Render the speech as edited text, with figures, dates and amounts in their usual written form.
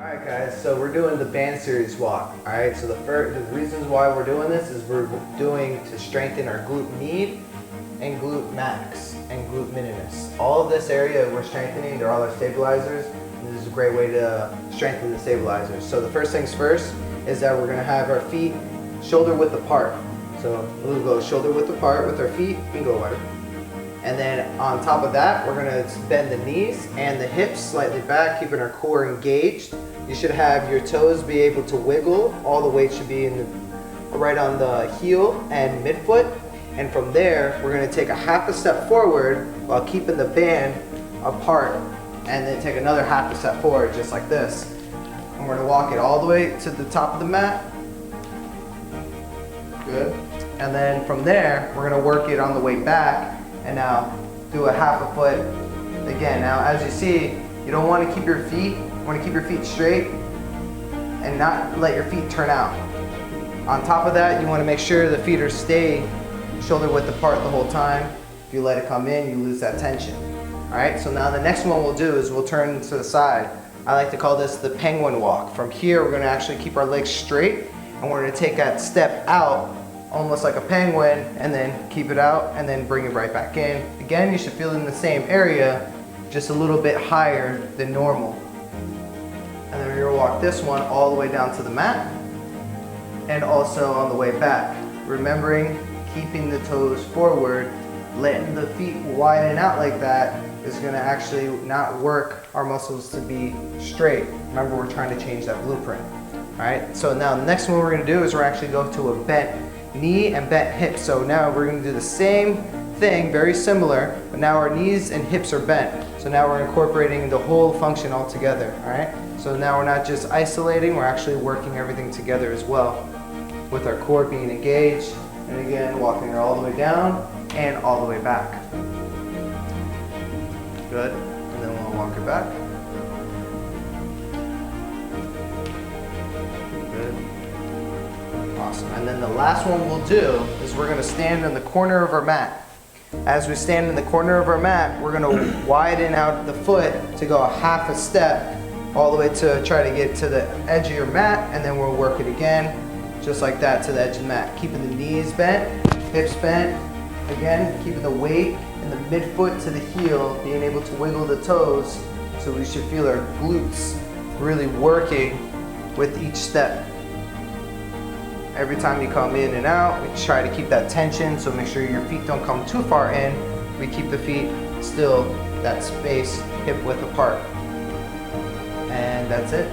Alright guys, so we're doing the band series walk. Alright, so the reasons why we're doing this is we're doing to strengthen our glute med and glute max and glute minimus. All of this area we're strengthening, they're all our stabilizers, and this is a great way to strengthen the stabilizers. So the first things first is that we're going to have our feet shoulder width apart. So we'll go shoulder width apart with our feet, you can go wider. And then on top of that, we're going to bend the knees and the hips slightly back, keeping our core engaged. You should have your toes be able to wiggle. All the weight should be right on the heel and midfoot. And from there, we're going to take a half a step forward while keeping the band apart. And then take another half a step forward, just like this. And we're going to walk it all the way to the top of the mat. Good. And then from there, we're going to work it on the way back. And now do a half a foot again. Now as you see, you don't want to keep your feet, you want to keep your feet straight and not let your feet turn out. On top of that, you want to make sure the feet are stay shoulder width apart the whole time. If you let it come in, you lose that tension. Alright, so now the next one we'll do is we'll turn to the side. I like to call this the penguin walk. From here, we're going to actually keep our legs straight and we're going to take that step out almost like a penguin, and then keep it out and then bring it right back in. Again, you should feel it in the same area, just a little bit higher than normal. And then we're gonna walk this one all the way down to the mat and also on the way back. Remembering keeping the toes forward, letting the feet widen out like that is gonna actually not work our muscles to be straight. Remember, we're trying to change that blueprint. All right, so now the next one we're gonna do is we're actually going to a bent knee and bent hips. So now we're going to do the same thing, very similar, but now our knees and hips are bent. So now we're incorporating the whole function all together, all right? So now we're not just isolating, we're actually working everything together as well, with our core being engaged, and again, walking it all the way down and all the way back. Good, and then we'll walk it back. Awesome. And then the last one we'll do is we're going to stand in the corner of our mat. As we stand in the corner of our mat, we're going to widen out the foot to go a half a step all the way to try to get to the edge of your mat, and then we'll work it again just like that to the edge of the mat. Keeping the knees bent, hips bent, again keeping the weight in the midfoot to the heel, being able to wiggle the toes, so we should feel our glutes really working with each step. Every time you come in and out, we try to keep that tension, so make sure your feet don't come too far in. We keep the feet still that space, hip width apart. And that's it.